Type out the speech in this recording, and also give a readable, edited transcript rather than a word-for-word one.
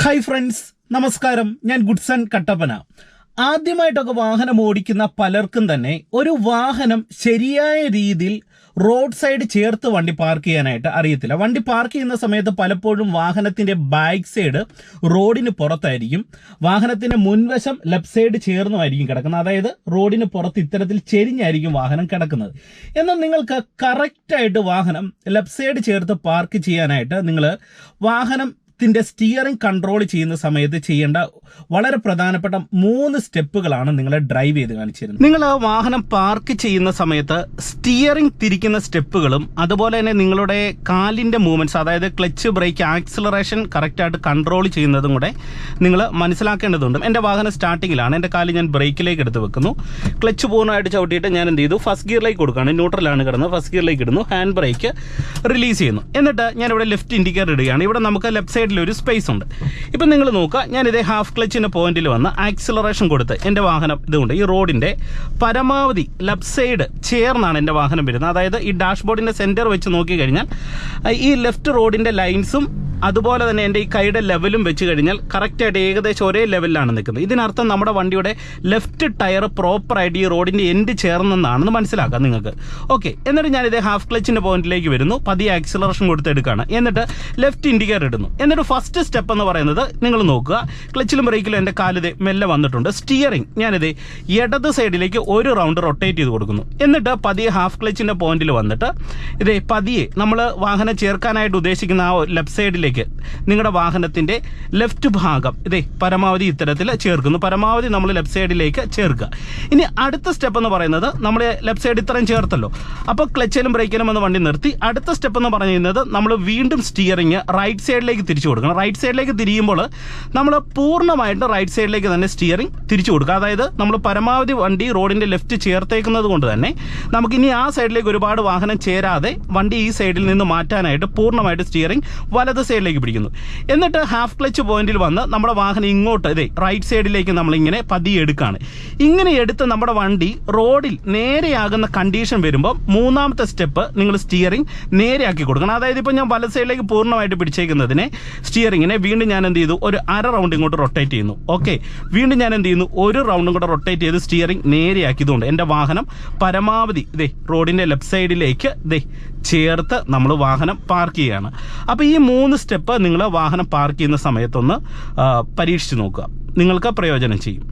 Hi friends, നമസ്കാരം. ഞാൻ Goodson Kattappana. ആദ്യമായിട്ടൊക്കെ വാഹനം ഓടിക്കുന്ന പലർക്കും തന്നെ ഒരു വാഹനം ശരിയായ രീതിയിൽ റോഡ് സൈഡ് ചേർത്ത് വണ്ടി പാർക്ക് ചെയ്യാനായിട്ട് അറിയത്തില്ല. വണ്ടി പാർക്ക് ചെയ്യുന്ന സമയത്ത് പലപ്പോഴും വാഹനത്തിൻ്റെ ബാക്ക് സൈഡ് റോഡിന് പുറത്തായിരിക്കും, വാഹനത്തിൻ്റെ മുൻവശം ലെഫ്റ്റ് സൈഡ് ചേർന്നുമായിരിക്കും കിടക്കുന്നത്. അതായത് റോഡിന് പുറത്ത് ഇത്തരത്തിൽ ചെരിഞ്ഞായിരിക്കും വാഹനം കിടക്കുന്നത്. എന്നാൽ നിങ്ങൾക്ക് കറക്റ്റായിട്ട് വാഹനം ലെഫ്റ്റ് സൈഡ് ചേർത്ത് പാർക്ക് ചെയ്യാനായിട്ട് നിങ്ങൾ വാഹനത്തിൻ്റെ സ്റ്റിയറിംഗ് കൺട്രോൾ ചെയ്യുന്ന സമയത്ത് ചെയ്യേണ്ട വളരെ പ്രധാനപ്പെട്ട 3 സ്റ്റെപ്പുകളാണ് നിങ്ങളെ ഡ്രൈവ് ചെയ്ത് കാണിച്ചിരുന്നത്. നിങ്ങൾ വാഹനം പാർക്ക് ചെയ്യുന്ന സമയത്ത് സ്റ്റിയറിംഗ് തിരിക്കുന്ന സ്റ്റെപ്പുകളും അതുപോലെ തന്നെ നിങ്ങളുടെ കാലിൻ്റെ മൂവ്മെൻറ്റ്സ്, അതായത് ക്ലച്ച്, ബ്രേക്ക്, ആക്സിലറേഷൻ കറക്റ്റായിട്ട് കൺട്രോൾ ചെയ്യുന്നതും കൂടെ നിങ്ങൾ മനസ്സിലാക്കേണ്ടതുണ്ട്. എൻ്റെ വാഹനം സ്റ്റാർട്ടിങ്ങിലാണ്, എൻ്റെ കാല് ഞാൻ ബ്രേക്കിലേക്ക് എടുത്ത് വെക്കുന്നു, ക്ലച്ച് പൂർണ്ണമായിട്ട് ചവിട്ടിയിട്ട് ഞാൻ എന്ത് ചെയ്തു, ഫസ്റ്റ് ഗിയറിലേക്ക് കൊടുക്കുകയാണ്. ന്യൂട്രലാണ് കിടന്നത്, ഫസ്റ്റ് ഗിയറിലേക്ക് ഇടുന്നു, ഹാൻഡ് ബ്രേക്ക് റിലീസ് ചെയ്യുന്നു. എന്നിട്ട് ഞാനിവിടെ ലെഫ്റ്റ് ഇൻഡിക്കേറ്റർ ഇടുകയാണ്. ഇവിടെ നമുക്ക് ലെഫ്റ്റ് സൈഡിൽ ഒരു സ്പേസ് ഉണ്ട്. ഇപ്പം നിങ്ങൾ നോക്കുക, ഞാനിതേ ഹാഫ് ക്ലച്ചിൻ്റെ പോയിന്റിൽ വന്ന് ആക്സിലറേഷൻ കൊടുത്ത് എൻ്റെ വാഹനം ഇതുകൊണ്ട് ഈ റോഡിൻ്റെ പരമാവധി ലെഫ്റ്റ് സൈഡ് ചേർന്നാണ് എൻ്റെ വാഹനം വരുന്നത്. അതായത് ഈ ഡാഷ്ബോർഡിൻ്റെ സെൻറ്റർ വെച്ച് നോക്കിക്കഴിഞ്ഞാൽ ഈ ലെഫ്റ്റ് റോഡിൻ്റെ ലൈൻസും അതുപോലെ തന്നെ എൻ്റെ ഈ കൈയുടെ ലെവലും വെച്ച് കഴിഞ്ഞാൽ കറക്റ്റായിട്ട് ഏകദേശം ഒരേ ലെവലിലാണ് നിൽക്കുന്നത്. ഇതിനർത്ഥം നമ്മുടെ വണ്ടിയുടെ ലെഫ്റ്റ് ടയർ പ്രോപ്പറായിട്ട് ഈ റോഡിൻ്റെ എൻഡ് ചേർന്നെന്നാണെന്ന് മനസ്സിലാക്കാം നിങ്ങൾക്ക്. ഓക്കെ, എന്നിട്ട് ഞാനിതേ ഹാഫ് ക്ലച്ചിൻ്റെ പോയിന്റിലേക്ക് വരുന്നു, പതിയെ ആക്സിലറേഷൻ കൊടുത്തെടുക്കുകയാണ്. എന്നിട്ട് ലെഫ്റ്റ് ഇൻഡിക്കേറ്റർ ഇടുന്നു. എന്നിട്ട് ഫസ്റ്റ് സ്റ്റെപ്പ് എന്ന് പറയുന്നത് നിങ്ങൾ നോക്കുക, ക്ലച്ചിലും ബ്രേക്കിലും എൻ്റെ കാലിത് മെല്ലെ വന്നിട്ടുണ്ട്. സ്റ്റിയറിംഗ് ഞാനിത് ഇടത് സൈഡിലേക്ക് ഒരു റൗണ്ട് റൊട്ടേറ്റ് ചെയ്ത് കൊടുക്കുന്നു. എന്നിട്ട് പതിയെ ഹാഫ് ക്ലച്ചിൻ്റെ പോയിന്റിൽ വന്നിട്ട് ഇതേ പതിയെ നമ്മൾ വാഹനം ചേർക്കാനായിട്ട് ഉദ്ദേശിക്കുന്ന ആ ലെഫ്റ്റ് സൈഡിലേക്ക് നിങ്ങളുടെ വാഹനത്തിൻ്റെ ലെഫ്റ്റ് ഭാഗം ഇതേ പരമാവധി ഇത്തരത്തിൽ ചേർക്കുന്നു. പരമാവധി നമ്മൾ ലെഫ്റ്റ് സൈഡിലേക്ക് ചേർക്കുക. ഇനി അടുത്ത സ്റ്റെപ്പ് എന്ന് പറയുന്നത്, നമ്മൾ ലെഫ്റ്റ് സൈഡ് ഇത്രയും ചേർത്തല്ലോ, അപ്പോൾ ക്ലച്ചിലും ബ്രേക്കിലും ഒന്ന് വണ്ടി നിർത്തി. അടുത്ത സ്റ്റെപ്പ് എന്ന് പറയുന്നത് നമ്മൾ വീണ്ടും സ്റ്റിയറിംഗ് റൈറ്റ് സൈഡിലേക്ക് തിരിച്ചു കൊടുക്കണം. റൈറ്റ് സൈഡിലേക്ക് തിരിയുമ്പോൾ നമ്മൾ പൂർണ്ണമായിട്ട് റൈറ്റ് സൈഡിലേക്ക് തന്നെ സ്റ്റിയറിംഗ് തിരിച്ചു കൊടുക്കുക. അതായത് നമ്മൾ പരമാവധി വണ്ടി റോഡിൻ്റെ ലെഫ്റ്റ് ചേർത്തേക്കുന്നത് കൊണ്ട് തന്നെ നമുക്കിനി ആ സൈഡിലേക്ക് ഒരുപാട് വാഹനം ചേരാതെ വണ്ടി ഈ സൈഡിൽ നിന്ന് മാറ്റാനായിട്ട് പൂർണ്ണമായിട്ട് സ്റ്റിയറിംഗ് വലത് സൈഡിലേക്ക് പിടിക്കുന്നു. എന്നിട്ട് ഹാഫ് ക്ലച്ച് പോയിന്റിൽ വന്ന് നമ്മുടെ വാഹനം ഇങ്ങോട്ട് ഇതേ റൈറ്റ് സൈഡിലേക്ക് നമ്മളിങ്ങനെ പതിയെ എടുക്കുകയാണ്. ഇങ്ങനെ എടുത്ത് നമ്മുടെ വണ്ടി റോഡിൽ നേരെയാകുന്ന കണ്ടീഷൻ വരുമ്പോൾ മൂന്നാമത്തെ സ്റ്റെപ്പ് നിങ്ങൾ സ്റ്റിയറിംഗ് നേരെയാക്കി കൊടുക്കണം. അതായത് ഇപ്പോൾ ഞാൻ വലത് സൈഡിലേക്ക് പൂർണ്ണമായിട്ട് പിടിച്ചേക്കുന്നതിനെ സ്റ്റിയറിങ്ങിനെ വീണ്ടും ഞാൻ എന്ത് ചെയ്തു, ഒരു അര റൗണ്ട് ഇങ്ങോട്ട് റൊട്ടേറ്റ് ചെയ്യുന്നു. ഓക്കെ, വീണ്ടും ഞാൻ എന്ത് ചെയ്യുന്നു, ഒരു റൗണ്ടും കൂടെ റൊട്ടേറ്റ് ചെയ്ത് സ്റ്റിയറിംഗ് നേരെയാക്കിയതുകൊണ്ട് എൻ്റെ വാഹനം പരമാവധി ഇതേ റോഡിൻ്റെ ലെഫ്റ്റ് സൈഡിലേക്ക് ഇതേ ചേർത്ത് നമ്മൾ വാഹനം പാർക്ക് ചെയ്യുകയാണ്. അപ്പോൾ ഈ 3 സ്റ്റെപ്പ് നിങ്ങൾ വാഹനം പാർക്ക് ചെയ്യുന്ന സമയത്തൊന്ന് പരീക്ഷിച്ച് നോക്കുക, നിങ്ങൾക്ക് പ്രയോജനം ചെയ്യും.